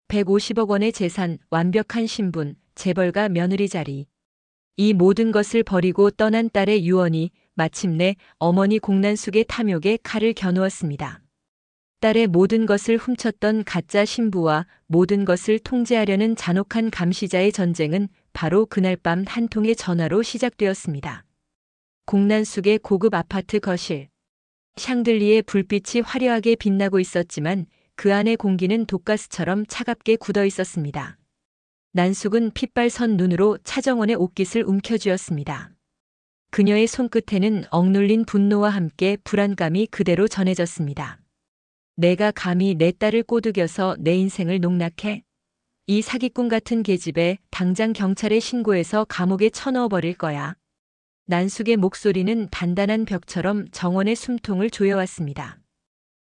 150억 원의 재산, 완벽한 신분, 재벌가 며느리 자리. 이 모든 것을 버리고 떠난 딸의 유언이 마침내 어머니 공난숙의 탐욕에 칼을 겨누었습니다. 딸의 모든 것을 훔쳤던 가짜 신부와 모든 것을 통제하려는 잔혹한 감시자의 전쟁은 바로 그날 밤 한 통의 전화로 시작되었습니다. 공난숙의 고급 아파트 거실. 샹들리에 불빛이 화려하게 빛나고 있었지만 그 안의 공기는 독가스처럼 차갑게 굳어 있었습니다. 난숙은 핏발선 눈으로 차정원의 옷깃을 움켜쥐었습니다. 그녀의 손끝에는 억눌린 분노와 함께 불안감이 그대로 전해졌습니다. 내가 감히 내 딸을 꼬드겨서 내 인생을 농락해? 이 사기꾼 같은 계집애 당장 경찰에 신고해서 감옥에 쳐넣어버릴 거야. 난숙의 목소리는 단단한 벽처럼 정원의 숨통을 조여왔습니다.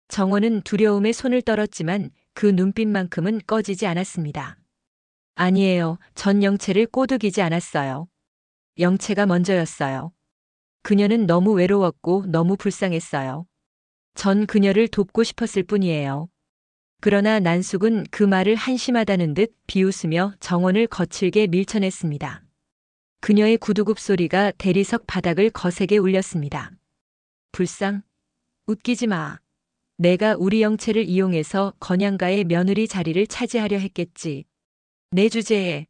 정원은 두려움에 손을 떨었지만 그 눈빛만큼은 꺼지지 않았습니다. 아니에요. 전 영채를 꼬드기지 않았어요. 영채가 먼저였어요. 그녀는 너무 외로웠고 너무 불쌍했어요. 전 그녀를 돕고 싶었을 뿐이에요. 그러나 난숙은 그 말을 한심하다는 듯 비웃으며 정원을 거칠게 밀쳐냈습니다. 그녀의 구두굽 소리가 대리석 바닥을 거세게 울렸습니다. 불쌍? 웃기지 마. 내가 우리 영채를 이용해서 건양가의 며느리 자리를 차지하려 했겠지. 내 주제에.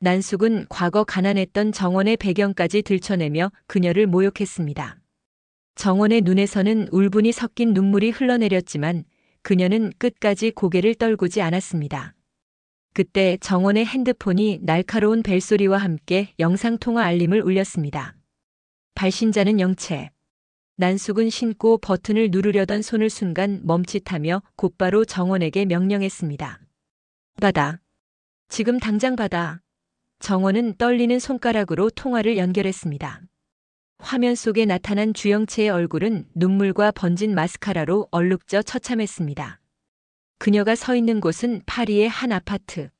난숙은 과거 가난했던 정원의 배경까지 들춰내며 그녀를 모욕했습니다. 정원의 눈에서는 울분이 섞인 눈물이 흘러내렸지만 그녀는 끝까지 고개를 떨구지 않았습니다. 그때 정원의 핸드폰이 날카로운 벨소리와 함께 영상통화 알림을 울렸습니다. 발신자는 영채. 난숙은 신고 버튼을 누르려던 손을 순간 멈칫하며 곧바로 정원에게 명령했습니다. 받아. 지금 당장 받아. 정원은 떨리는 손가락으로 통화를 연결했습니다. 화면 속에 나타난 주영채의 얼굴은 눈물과 번진 마스카라로 얼룩져 처참했습니다. 그녀가 서 있는 곳은 파리의 한 아파트.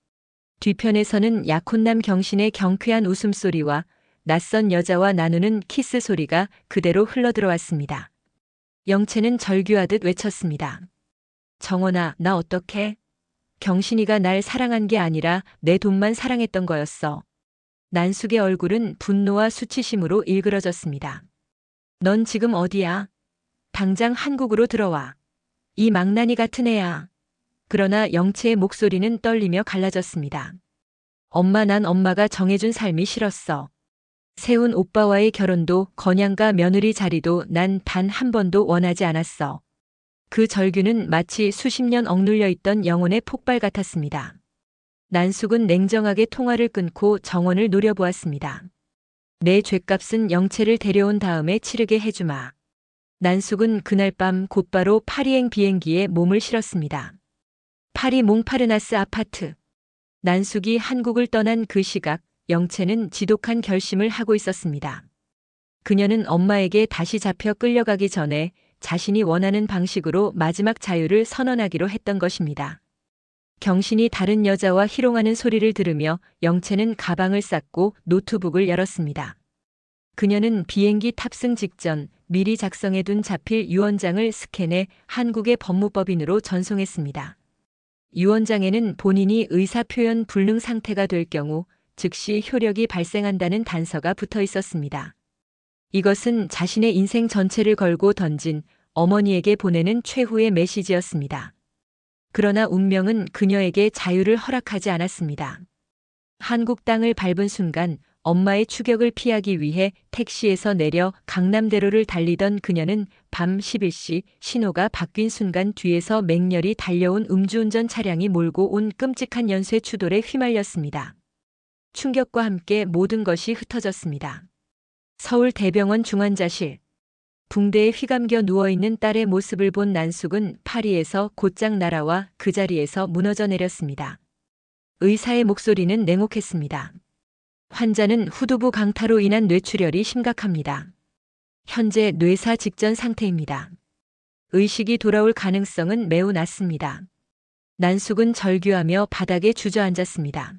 뒤편에서는 약혼남 경신의 경쾌한 웃음소리와 낯선 여자와 나누는 키스 소리가 그대로 흘러들어왔습니다. 영채는 절규하듯 외쳤습니다. 정원아, 나 어떡해? 경신이가 날 사랑한 게 아니라 내 돈만 사랑했던 거였어. 난숙의 얼굴은 분노와 수치심으로 일그러졌습니다. 넌 지금 어디야? 당장 한국으로 들어와. 이 망나니 같은 애야. 그러나 영채의 목소리는 떨리며 갈라졌습니다. 엄마, 난 엄마가 정해준 삶이 싫었어. 세운 오빠와의 결혼도 건양가 며느리 자리도 난 단 한 번도 원하지 않았어. 그 절규는 마치 수십 년 억눌려 있던 영혼의 폭발 같았습니다. 난숙은 냉정하게 통화를 끊고 정원을 노려보았습니다. 내 죗값은 영채를 데려온 다음에 치르게 해주마. 난숙은 그날 밤 곧바로 파리행 비행기에 몸을 실었습니다. 파리 몽파르나스 아파트. 난숙이 한국을 떠난 그 시각, 영채는 지독한 결심을 하고 있었습니다. 그녀는 엄마에게 다시 잡혀 끌려가기 전에 자신이 원하는 방식으로 마지막 자유를 선언하기로 했던 것입니다. 경신이 다른 여자와 희롱하는 소리를 들으며 영채는 가방을 쌌고 노트북을 열었습니다. 그녀는 비행기 탑승 직전 미리 작성해둔 자필 유언장을 스캔해 한국의 법무법인으로 전송했습니다. 유언장에는 본인이 의사표현 불능 상태가 될 경우 즉시 효력이 발생한다는 단서가 붙어 있었습니다. 이것은 자신의 인생 전체를 걸고 던진 어머니에게 보내는 최후의 메시지였습니다. 그러나 운명은 그녀에게 자유를 허락하지 않았습니다. 한국 땅을 밟은 순간 엄마의 추격을 피하기 위해 택시에서 내려 강남대로를 달리던 그녀는 밤 11시 신호가 바뀐 순간 뒤에서 맹렬히 달려온 음주운전 차량이 몰고 온 끔찍한 연쇄 추돌에 휘말렸습니다. 충격과 함께 모든 것이 흩어졌습니다. 서울대병원 중환자실. 붕대에 휘감겨 누워있는 딸의 모습을 본 난숙은 파리에서 곧장 날아와 그 자리에서 무너져 내렸습니다. 의사의 목소리는 냉혹했습니다. 환자는 후두부 강타로 인한 뇌출혈이 심각합니다. 현재 뇌사 직전 상태입니다. 의식이 돌아올 가능성은 매우 낮습니다. 난숙은 절규하며 바닥에 주저앉았습니다.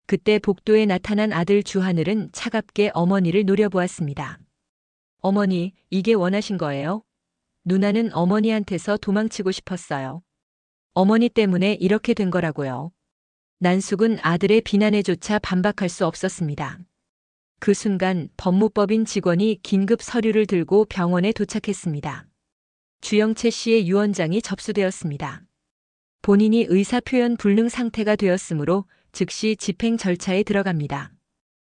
그때 복도에 나타난 아들 주하늘은 차갑게 어머니를 노려보았습니다. 어머니, 이게 원하신 거예요? 누나는 어머니한테서 도망치고 싶었어요. 어머니 때문에 이렇게 된 거라고요. 난숙은 아들의 비난에조차 반박할 수 없었습니다. 그 순간 법무법인 직원이 긴급 서류를 들고 병원에 도착했습니다. 주영채 씨의 유언장이 접수되었습니다. 본인이 의사표현 불능 상태가 되었으므로 즉시 집행 절차에 들어갑니다.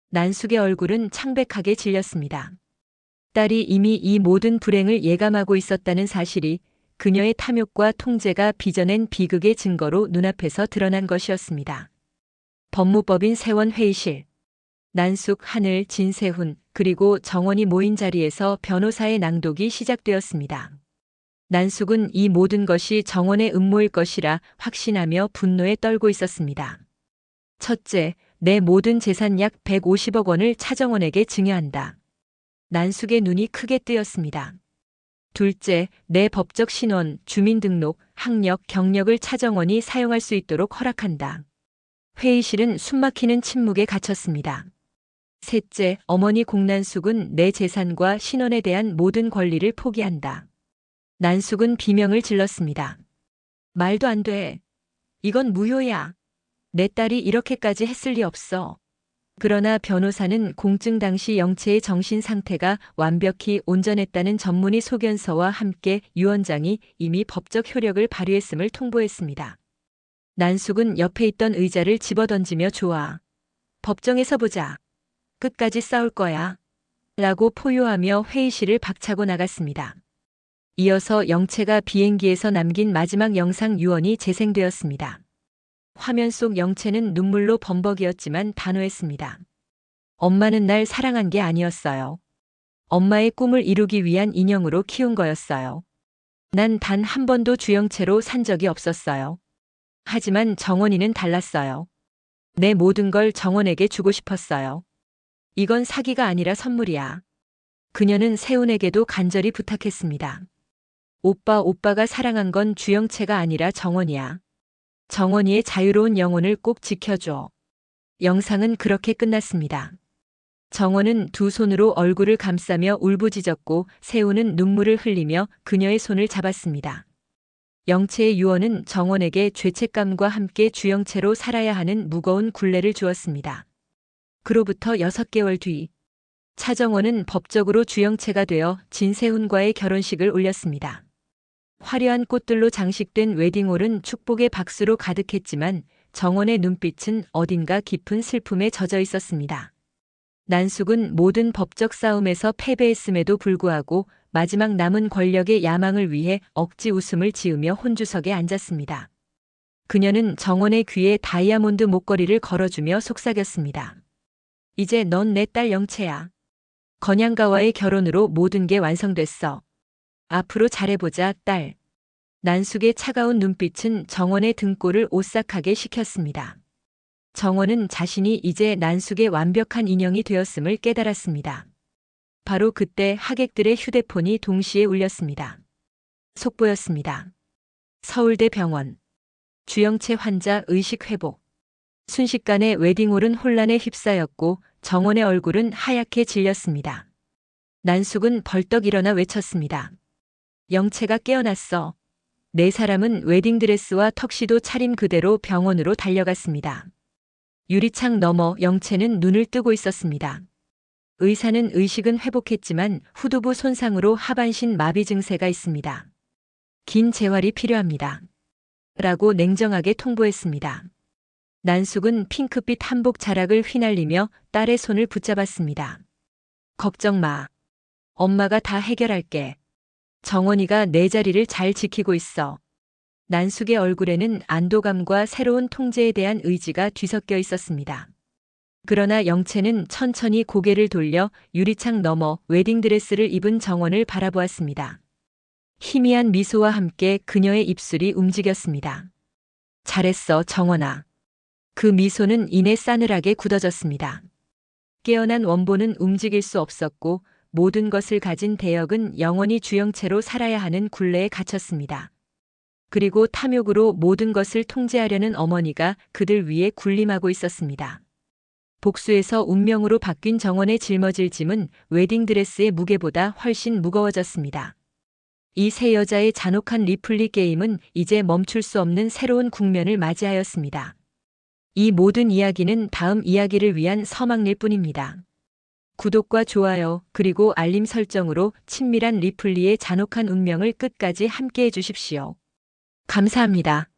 난숙의 얼굴은 창백하게 질렸습니다. 딸이 이미 이 모든 불행을 예감하고 있었다는 사실이 그녀의 탐욕과 통제가 빚어낸 비극의 증거로 눈앞에서 드러난 것이었습니다. 법무법인 세원 회의실. 난숙, 하늘, 진세훈, 그리고 정원이 모인 자리에서 변호사의 낭독이 시작되었습니다. 난숙은 이 모든 것이 정원의 음모일 것이라 확신하며 분노에 떨고 있었습니다. 첫째, 내 모든 재산 약 150억 원을 차정원에게 증여한다. 난숙의 눈이 크게 뜨였습니다. 둘째, 내 법적 신원, 주민등록, 학력, 경력을 차정원이 사용할 수 있도록 허락한다. 회의실은 숨막히는 침묵에 갇혔습니다. 셋째, 어머니 공난숙은 내 재산과 신원에 대한 모든 권리를 포기한다. 난숙은 비명을 질렀습니다. 말도 안 돼. 이건 무효야. 내 딸이 이렇게까지 했을 리 없어. 그러나 변호사는 공증 당시 영채의 정신 상태가 완벽히 온전했다는 전문의 소견서와 함께 유언장이 이미 법적 효력을 발휘했음을 통보했습니다. 난숙은 옆에 있던 의자를 집어던지며 좋아. 법정에서 보자. 끝까지 싸울 거야. 라고 포효하며 회의실을 박차고 나갔습니다. 이어서 영채가 비행기에서 남긴 마지막 영상 유언이 재생되었습니다. 화면 속 영채는 눈물로 범벅이었지만 단호했습니다. 엄마는 날 사랑한 게 아니었어요. 엄마의 꿈을 이루기 위한 인형으로 키운 거였어요. 난 단 한 번도 주영채로 산 적이 없었어요. 하지만 정원이는 달랐어요. 내 모든 걸 정원에게 주고 싶었어요. 이건 사기가 아니라 선물이야. 그녀는 세훈에게도 간절히 부탁했습니다. 오빠가 사랑한 건 주영채가 아니라 정원이야. 정원이의 자유로운 영혼을 꼭 지켜줘. 영상은 그렇게 끝났습니다. 정원은 두 손으로 얼굴을 감싸며 울부짖었고 세훈은 눈물을 흘리며 그녀의 손을 잡았습니다. 영채의 유언은 정원에게 죄책감과 함께 주영채로 살아야 하는 무거운 굴레를 주었습니다. 그로부터 6개월 뒤, 차정원은 법적으로 주영채가 되어 진세훈과의 결혼식을 올렸습니다. 화려한 꽃들로 장식된 웨딩홀은 축복의 박수로 가득했지만 정원의 눈빛은 어딘가 깊은 슬픔에 젖어 있었습니다. 난숙은 모든 법적 싸움에서 패배했음에도 불구하고 마지막 남은 권력의 야망을 위해 억지 웃음을 지으며 혼주석에 앉았습니다. 그녀는 정원의 귀에 다이아몬드 목걸이를 걸어주며 속삭였습니다. 이제 넌 내 딸 영채야. 건양가와의 결혼으로 모든 게 완성됐어. 앞으로 잘해보자, 딸. 난숙의 차가운 눈빛은 정원의 등골을 오싹하게 식혔습니다. 정원은 자신이 이제 난숙의 완벽한 인형이 되었음을 깨달았습니다. 바로 그때 하객들의 휴대폰이 동시에 울렸습니다. 속보였습니다. 서울대 병원. 주영채 환자 의식 회복. 순식간에 웨딩홀은 혼란에 휩싸였고 정원의 얼굴은 하얗게 질렸습니다. 난숙은 벌떡 일어나 외쳤습니다. 영채가 깨어났어. 네 사람은 웨딩드레스와 턱시도 차림 그대로 병원으로 달려갔습니다. 유리창 너머 영채는 눈을 뜨고 있었습니다. 의사는 의식은 회복했지만 후두부 손상으로 하반신 마비 증세가 있습니다. 긴 재활이 필요합니다. 라고 냉정하게 통보했습니다. 난숙은 핑크빛 한복 자락을 휘날리며 딸의 손을 붙잡았습니다. 걱정 마. 엄마가 다 해결할게. 정원이가 내 자리를 잘 지키고 있어. 난숙의 얼굴에는 안도감과 새로운 통제에 대한 의지가 뒤섞여 있었습니다. 그러나 영채는 천천히 고개를 돌려 유리창 너머 웨딩드레스를 입은 정원을 바라보았습니다. 희미한 미소와 함께 그녀의 입술이 움직였습니다. 잘했어, 정원아. 그 미소는 이내 싸늘하게 굳어졌습니다. 깨어난 원본은 움직일 수 없었고 모든 것을 가진 대역은 영원히 주영채로 살아야 하는 굴레에 갇혔습니다. 그리고 탐욕으로 모든 것을 통제하려는 어머니가 그들 위에 군림하고 있었습니다. 복수에서 운명으로 바뀐 정원의 짊어질 짐은 웨딩드레스의 무게보다 훨씬 무거워졌습니다. 이 세 여자의 잔혹한 리플리 게임은 이제 멈출 수 없는 새로운 국면을 맞이하였습니다. 이 모든 이야기는 다음 이야기를 위한 서막일 뿐입니다. 구독과 좋아요, 그리고 알림 설정으로 친밀한 리플리의 잔혹한 운명을 끝까지 함께 해주십시오. 감사합니다.